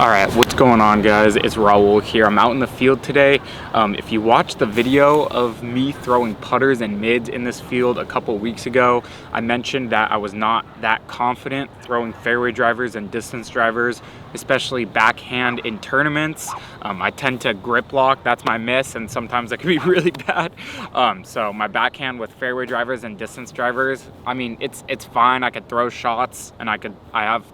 All right, what's going on, guys? It's Raul here. I'm out in the field today. If you watched the video of me throwing putters and mids in this field a couple weeks ago, I mentioned that I was not that confident throwing fairway drivers and distance drivers, especially backhand in tournaments. I tend to grip lock, that's my miss, and sometimes that can be really bad. So my backhand with fairway drivers and distance drivers, I mean, it's fine. I could throw shots, and I have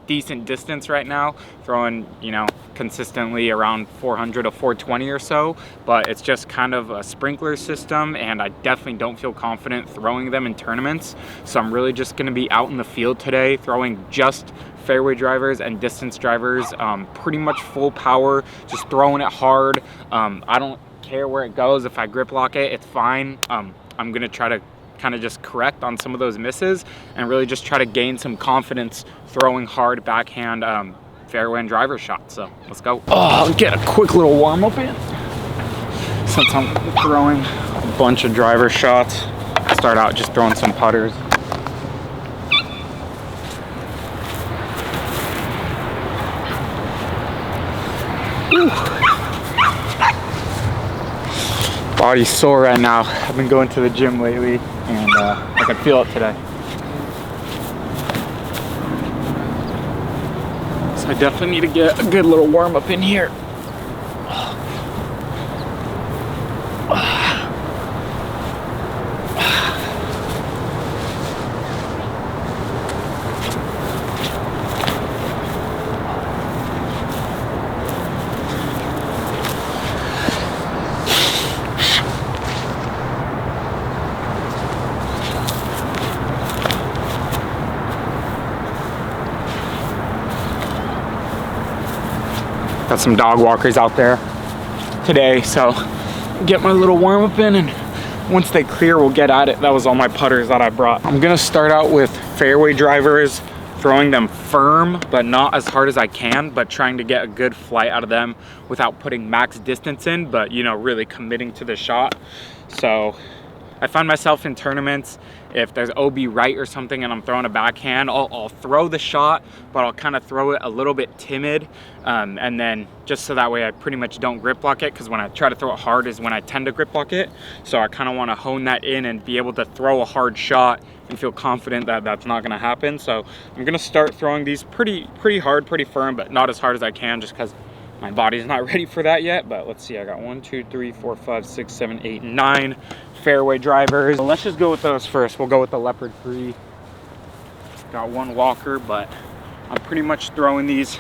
decent distance right now, throwing, you know, consistently around 400 to 420 or so, but it's just kind of a sprinkler system, and I definitely don't feel confident throwing them in tournaments. So I'm really just going to be out in the field today throwing just fairway drivers and distance drivers, pretty much full power, just throwing it hard. I don't care where it goes. If I grip lock it, it's fine. I'm going to try to kind of just correct on some of those misses and really just try to gain some confidence throwing hard backhand fairway and driver shots. So let's go. I'll get a quick little warm up in since I'm throwing a bunch of driver shots. Start out just throwing some putters. Body's sore right now. I've been going to the gym lately, and I can feel it today. So I definitely need to get a good little warm up in here. Got some dog walkers out there today, so get my little warm up in, and once they clear, we'll get at it. That was all my putters that I brought. I'm gonna start out with fairway drivers, throwing them firm, but not as hard as I can, but trying to get a good flight out of them without putting max distance in, but, you know, really committing to the shot. So I find myself in tournaments, if there's OB right or something and I'm throwing a backhand, I'll throw the shot, but I'll kind of throw it a little bit timid, and then just so that way I pretty much don't grip lock it, because when I try to throw it hard is when I tend to grip lock it. So I kind of want to hone that in and be able to throw a hard shot and feel confident that that's not going to happen. So I'm going to start throwing these pretty hard, pretty firm, but not as hard as I can, just because my body's not ready for that yet. But let's see, I got 1, 2, 3, 4, 5, 6, 7, 8, 9 fairway drivers. So let's just go with those first. We'll go with the Leopard 3. Got one walker, but I'm pretty much throwing these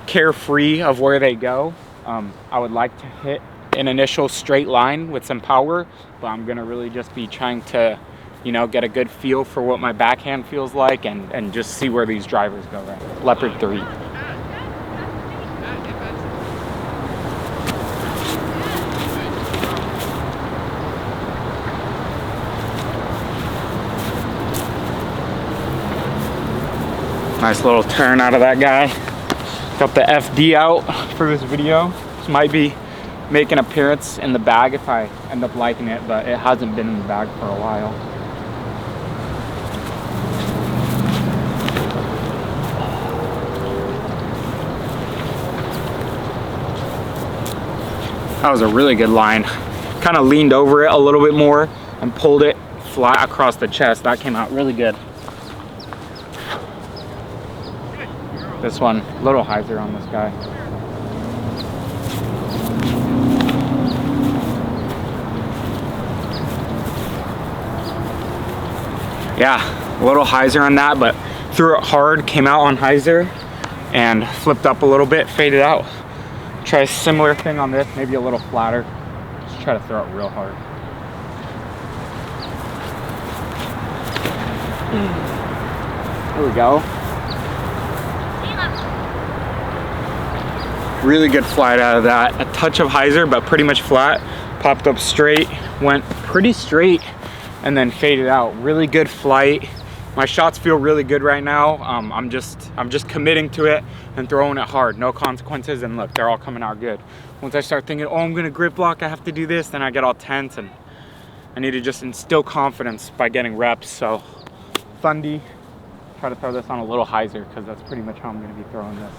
carefree of where they go. I would like to hit an initial straight line with some power, but I'm gonna really just be trying to, you know, get a good feel for what my backhand feels like, and just see where these drivers go. Right, Leopard 3. Nice little turn out of that guy. Got the FD out for this video. This might be make an appearance in the bag if I end up liking it, but it hasn't been in the bag for a while. That was a really good line. Kind of leaned over it a little bit more and pulled it flat across the chest. That came out really good. This one, a little hyzer on this guy. Yeah, a little hyzer on that, but threw it hard, came out on hyzer, and flipped up a little bit, faded out. Try a similar thing on this, maybe a little flatter. Just try to throw it real hard. There we go. Really good flight out of that. A touch of hyzer, but pretty much flat. Popped up straight, went pretty straight, and then faded out. Really good flight. My shots feel really good right now. I'm just committing to it and throwing it hard. No consequences, and look, they're all coming out good. Once I start thinking, oh, I'm gonna grip lock, I have to do this, then I get all tense, and I need to just instill confidence by getting reps. So Fundy, try to throw this on a little hyzer, because that's pretty much how I'm going to be throwing this.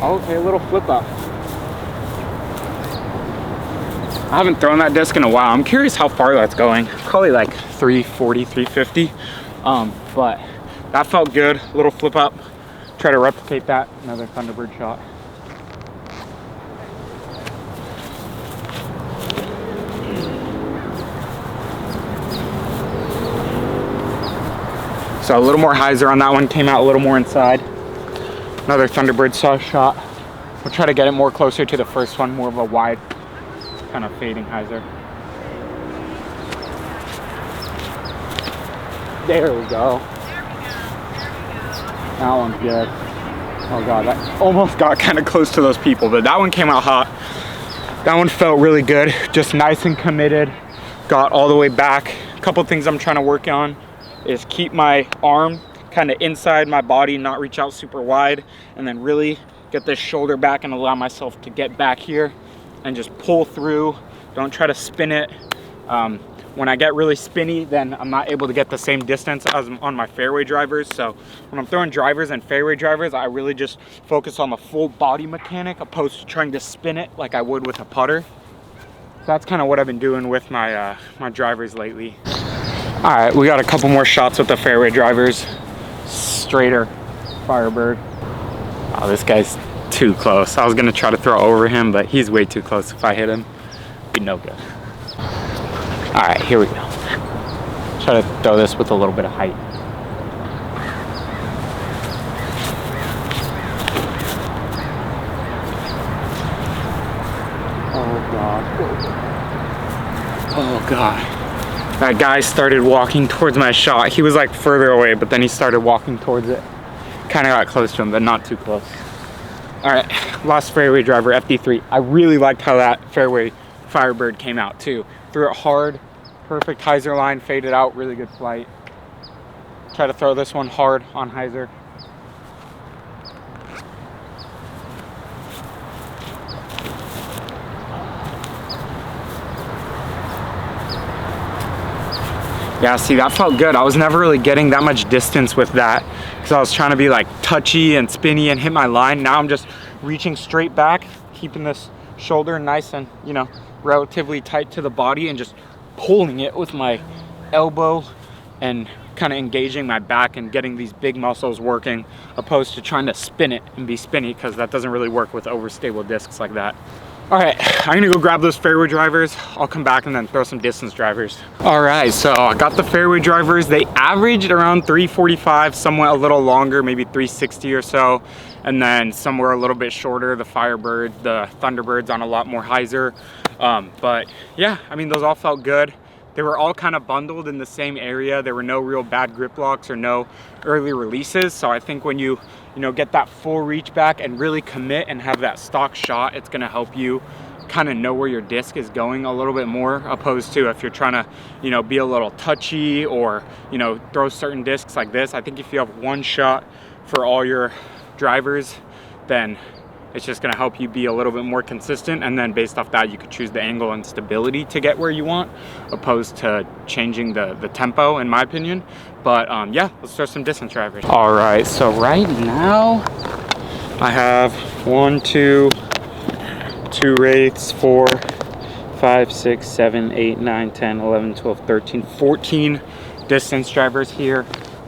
Okay, a little flip up. I haven't thrown that disc in a while. I'm curious how far that's going. Probably like 340, 350. But that felt good. Little flip up. Try to replicate that. Another Thunderbird shot. So a little more hyzer on that one. Came out a little more inside. Another Thunderbird saw shot. We'll try to get it more closer to the first one. More of a wide, kind of fading hyzer. There we go. That one's good. Oh god, that almost got kind of close to those people, but that one came out hot. That one felt really good. Just nice and committed. Got all the way back. A couple things I'm trying to work on is keep my arm kind of inside my body, not reach out super wide, and then really get this shoulder back and allow myself to get back here and just pull through. Don't try to spin it. When I get really spinny, then I'm not able to get the same distance as on my fairway drivers. So when I'm throwing drivers and fairway drivers, I really just focus on the full body mechanic opposed to trying to spin it like I would with a putter. So that's kind of what I've been doing with my my drivers lately. All right, we got a couple more shots with the fairway drivers. Straighter Firebird. Oh, this guy's too close. I was gonna try to throw over him, but he's way too close. If I hit him, it'd be no good. All right, here we go. Try to throw this with a little bit of height. Oh God. Oh God. That guy started walking towards my shot. He was like further away, but then he started walking towards it. Kind of got close to him, but not too close. All right, last fairway driver, FD3. I really liked how that fairway Firebird came out too. Threw it hard, perfect hyzer line, faded out, really good flight. Try to throw this one hard on hyzer. Yeah, see, that felt good. I was never really getting that much distance with that because I was trying to be like touchy and spinny and hit my line. Now I'm just reaching straight back, keeping this shoulder nice and, you know, relatively tight to the body and just pulling it with my elbow and kind of engaging my back and getting these big muscles working opposed to trying to spin it and be spinny, because that doesn't really work with overstable discs like that. All right, I'm gonna go grab those fairway drivers. I'll come back and then throw some distance drivers. All right, so I got the fairway drivers. They averaged around 345, somewhat a little longer, maybe 360 or so. And then somewhere a little bit shorter, the Firebird, the Thunderbird's on a lot more hyzer. But yeah, I mean, those all felt good. They were all kind of bundled in the same area. There were no real bad grip locks or no early releases. So I think when you get that full reach back and really commit and have that stock shot, it's gonna help you kind of know where your disc is going a little bit more, opposed to if you're trying to, be a little touchy or, throw certain discs like this. I think if you have one shot for all your drivers, then it's just going to help you be a little bit more consistent, and then based off that you could choose the angle and stability to get where you want, opposed to changing the tempo, in my opinion. But yeah, let's throw some distance drivers. All right, so right now I have 1, 2 wraiths, 4, 5, 6, 7, 8, 9, 10, 11, 12, 13, 14 distance drivers here.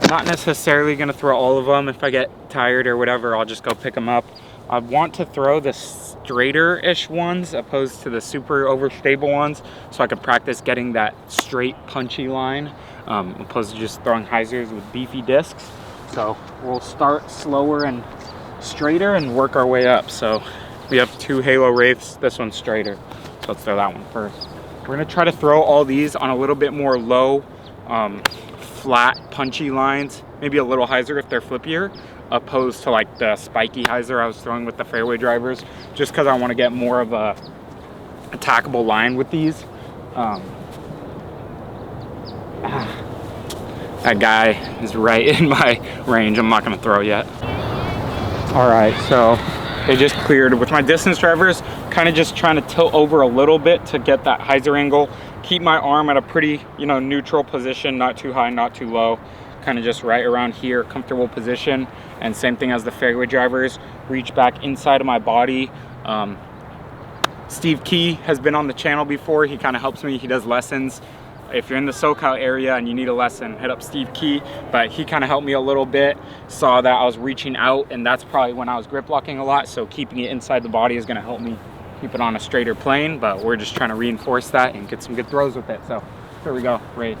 Not necessarily going to throw all of them. If I get tired or whatever, I'll just go pick them up. I want to throw the straighter-ish ones opposed to the super overstable ones, so I can practice getting that straight punchy line, opposed to just throwing hyzers with beefy discs. So we'll start slower and straighter and work our way up. So we have 2 Halo Wraiths. This one's straighter, so let's throw that one first. We're gonna try to throw all these on a little bit more low, flat, punchy lines, maybe a little hyzer if they're flippier, opposed to like the spiky hyzer I was throwing with the fairway drivers, just because I want to get more of a attackable line with these. That guy is right in my range. I'm not going to throw yet. All right, so they just cleared with my distance drivers, kind of just trying to tilt over a little bit to get that hyzer angle, keep my arm at a pretty neutral position, not too high, not too low. kind of just right around here, comfortable position. And same thing as the fairway drivers, reach back inside of my body. Steve Key has been on the channel before. He kind of helps me, he does lessons. If you're in the SoCal area and you need a lesson, hit up Steve Key. But he kind of helped me a little bit, saw that I was reaching out, and that's probably when I was grip locking a lot. So keeping it inside the body is gonna help me keep it on a straighter plane, but we're just trying to reinforce that and get some good throws with it. So here we go, Raid.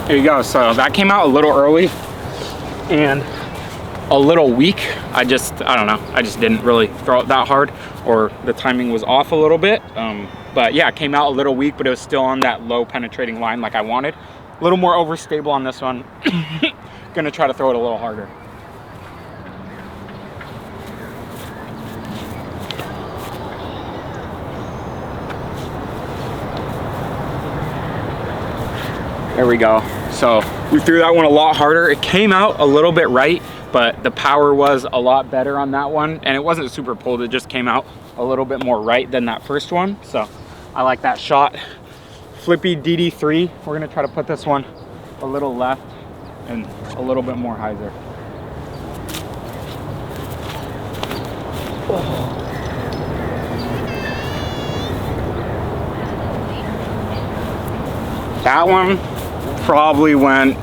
There you go. So that came out a little early and a little weak. I just didn't really throw it that hard, or the timing was off a little bit. But yeah, it came out a little weak, but it was still on that low penetrating line like I wanted. A little more overstable on this one. Gonna try to throw it a little harder. There we go. So we threw that one a lot harder. It came out a little bit right, but the power was a lot better on that one, and it wasn't super pulled. It just came out a little bit more right than that first one. So I like that shot. Flippy DD3. We're gonna try to put this one a little left and a little bit more hyzer. Oh. That one probably went,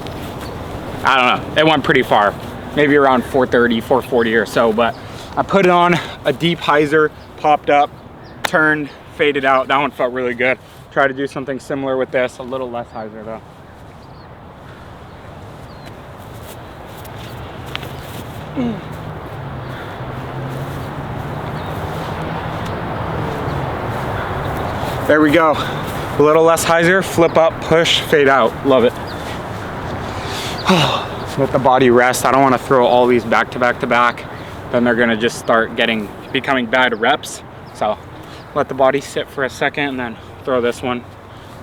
I don't know, it went pretty far. Maybe around 430, 440 or so, but I put it on a deep hyzer, popped up, turned, faded out. That one felt really good. Try to do something similar with this, a little less hyzer though. There we go. A little less hyzer, flip up, push, fade out. Love it. Let the body rest. I don't want to throw all these back to back to back. Then they're gonna just start becoming bad reps. So let the body sit for a second and then throw this one.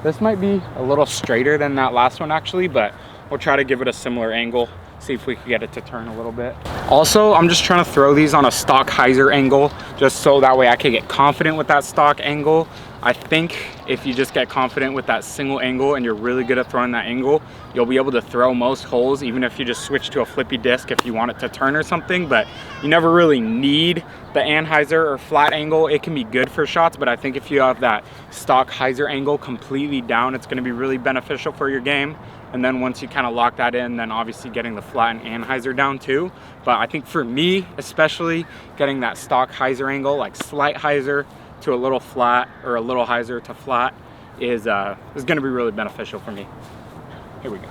This might be a little straighter than that last one actually, but we'll try to give it a similar angle. See if we can get it to turn a little bit. Also, I'm just trying to throw these on a stock hyzer angle, just so that way I can get confident with that stock angle. I think if you just get confident with that single angle and you're really good at throwing that angle, you'll be able to throw most holes, even if you just switch to a flippy disc if you want it to turn or something. But you never really need the anhyzer or flat angle. It can be good for shots, but I think if you have that stock hyzer angle completely down, it's gonna be really beneficial for your game. And then once you kind of lock that in, then obviously getting the flat and anhyzer down too. But I think for me, especially getting that stock hyzer angle, like slight hyzer to a little flat, or a little hyzer to flat, is gonna be really beneficial for me. Here we go.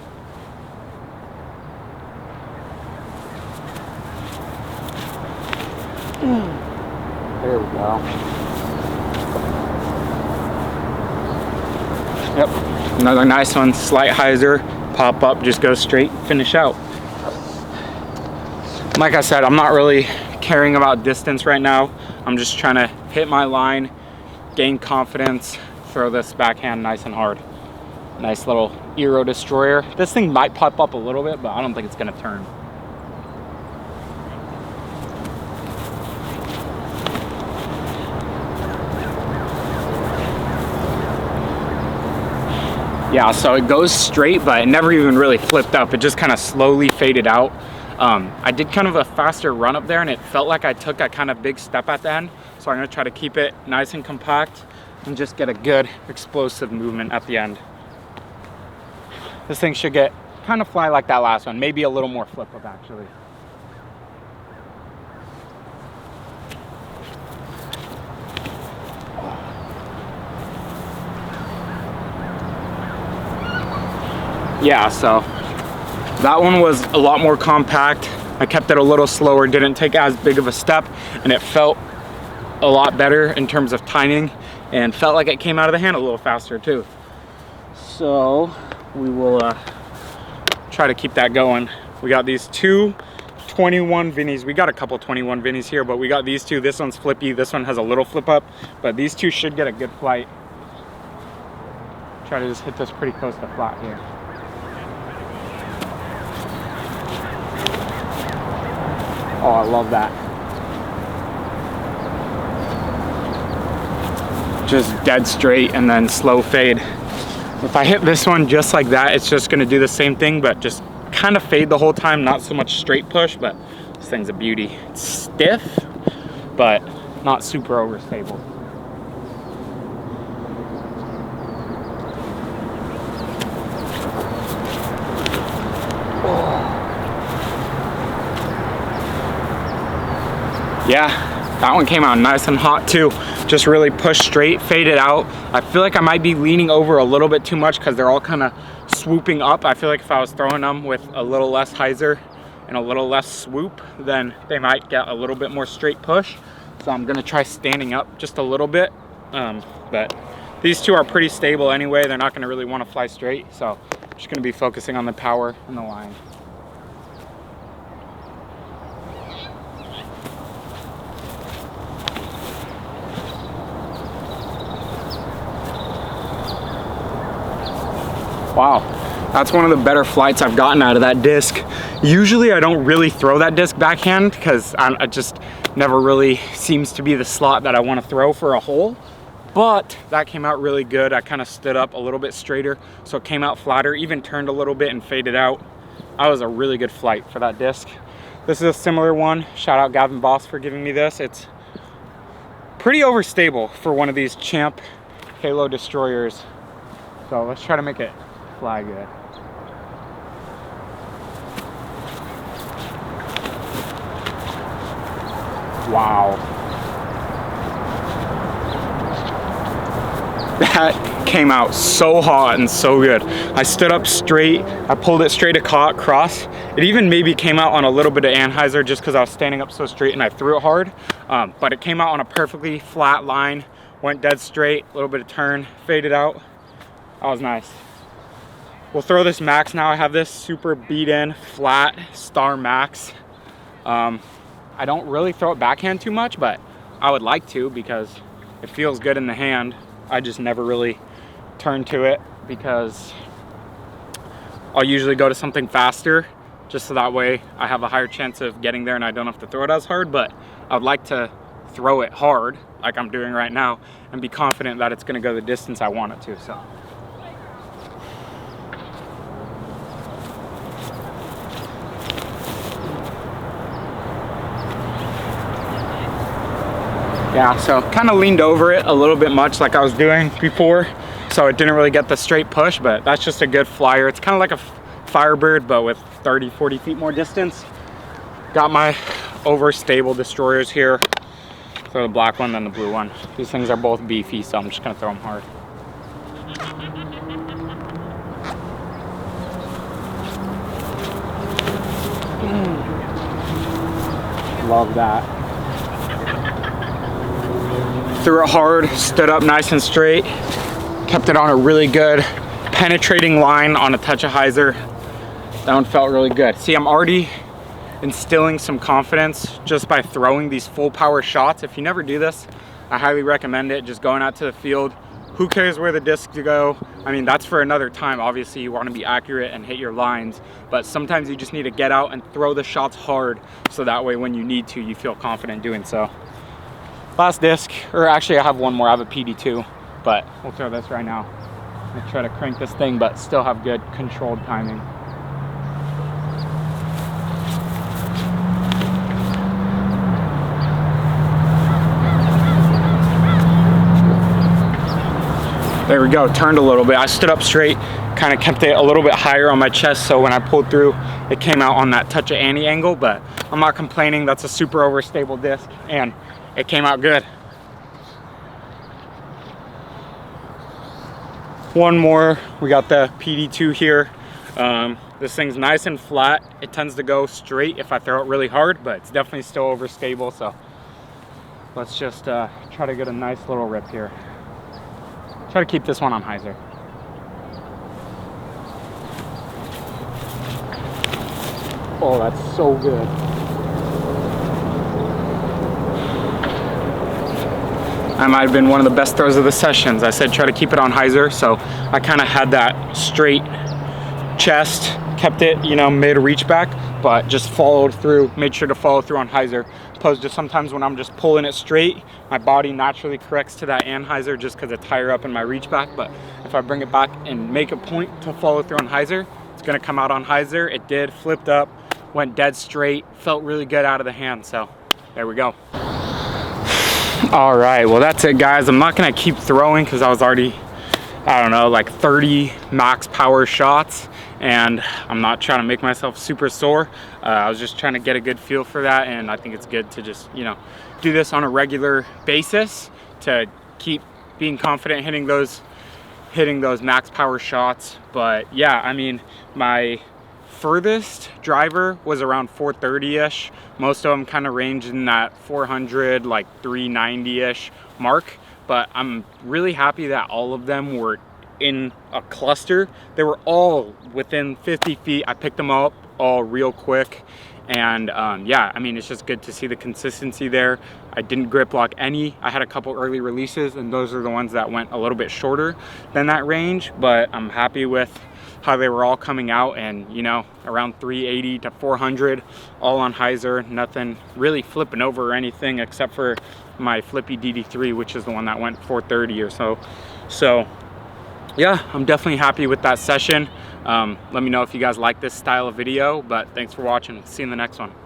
There we go. Yep, another nice one, slight hyzer, pop up, just go straight, finish out. Like I said, I'm not really caring about distance right now. I'm just trying to hit my line, gain confidence, throw this backhand nice and hard. Nice little Eero destroyer. This thing might pop up a little bit, but I don't think it's gonna turn. Yeah, so it goes straight, but it never even really flipped up. It just kind of slowly faded out. I did kind of a faster run up there, and it felt like I took a kind of big step at the end. So I'm gonna try to keep it nice and compact and just get a good explosive movement at the end. This thing should get kind of fly like that last one, maybe a little more flip up actually. Yeah, so that one was a lot more compact. I kept it a little slower, didn't take as big of a step, and it felt a lot better in terms of timing, and felt like it came out of the hand a little faster too. So we will try to keep that going. We got these two 21 Vinnies. We got a couple 21 Vinnies here, but we got these two. This one's flippy, this one has a little flip up, but these two should get a good flight. Try to just hit this pretty close to flat here. Oh, I love that. just dead straight and then slow fade. If I hit this one just like that, it's just gonna do the same thing, but just kind of fade the whole time, not so much straight push, but this thing's a beauty. It's stiff, but not super overstable. Yeah, that one came out nice and hot too. Just really pushed straight, faded out. I feel like I might be leaning over a little bit too much because they're all kind of swooping up. I feel like if I was throwing them with a little less hyzer and a little less swoop, then they might get a little bit more straight push. So I'm gonna try standing up just a little bit. But these two are pretty stable anyway. They're not gonna really wanna fly straight. So I'm just gonna be focusing on the power and the line. Wow, that's one of the better flights I've gotten out of that disc. Usually I don't really throw that disc backhand because I just never really seems to be the slot that I want to throw for a hole. But that came out really good. I kind of stood up a little bit straighter, so it came out flatter, even turned a little bit and faded out. That was a really good flight for that disc. This is a similar one. Shout out Gavin Boss for giving me this. It's pretty overstable for one of these Champ Halo destroyers. So let's try to make it fly good. Wow. That came out so hot and so good. I stood up straight, I pulled it straight across. It even maybe came out on a little bit of anhyzer just because I was standing up so straight and I threw it hard. But it came out on a perfectly flat line, went dead straight, a little bit of turn, faded out. That was nice. We'll throw this max now. I have this super beat in flat Star Max. I don't really throw it backhand too much, but I would like to because it feels good in the hand. I just never really turn to it because I'll usually go to something faster just so that way I have a higher chance of getting there and I don't have to throw it as hard. But I'd like to throw it hard like I'm doing right now and be confident that it's going to go the distance I want it to. So yeah, so kind of leaned over it a little bit much like I was doing before, so it didn't really get the straight push, but that's just a good flyer. It's kind of like a Firebird, but with 30-40 feet more distance. Got my overstable destroyers here. Throw the black one, then the blue one. These things are both beefy, so I'm just gonna throw them hard. Love that. Threw it hard, stood up nice and straight, kept it on a really good penetrating line on a touch of hyzer. That one felt really good. See, I'm already instilling some confidence just by throwing these full power shots. If you never do this, I highly recommend it. Just going out to the field. Who cares where the discs go? I mean, that's for another time. Obviously, you want to be accurate and hit your lines, but sometimes you just need to get out and throw the shots hard so that way when you need to, you feel confident doing so. Last disc, or actually I have one more. I have a PD2, but we'll throw this right now. I'll try to crank this thing, but still have good controlled timing. There we go, turned a little bit. I stood up straight, kind of kept it a little bit higher on my chest, so when I pulled through, it came out on that touch of Annie angle, but I'm not complaining. That's a super overstable disc, and it came out good. One more, we got the PD2 here. This thing's nice and flat. It tends to go straight if I throw it really hard, but it's definitely still overstable, so let's just try to get a nice little rip here. Try to keep this one on hyzer. Oh, that's so good. That might have been one of the best throws of the sessions. I said try to keep it on hyzer, so I kind of had that straight chest, kept it, you know, made a reach back, but just followed through, made sure to follow through on hyzer opposed to sometimes when I'm just pulling it straight, my body naturally corrects to that Anheuser just because it's higher up in my reach back. But if I bring it back and make a point to follow through on hyzer, it's gonna come out on hyzer. It did, flipped up, went dead straight, felt really good out of the hand. So there we go. All right, well that's it guys. I'm not gonna keep throwing because I was already, I don't know, like 30 max power shots, and I'm not trying to make myself super sore. I was just trying to get a good feel for that, and I think it's good to just, you know, do this on a regular basis to keep being confident hitting those max power shots. But yeah, I mean, my furthest driver was around 430-ish. Most of them kind of ranged in that 400, like 390-ish mark. But I'm really happy that all of them were in a cluster. They were all within 50 feet. I picked them up all real quick. And yeah, I mean, it's just good to see the consistency there. I didn't grip lock any. I had a couple early releases, and those are the ones that went a little bit shorter than that range. But I'm happy with how they were all coming out, and you know, around 380 to 400, all on hyzer. Nothing really flipping over or anything except for my flippy DD3, which is the one that went 430 or so. So yeah, I'm definitely happy with that session. Let me know if you guys like this style of video, but thanks for watching. See you in the next one.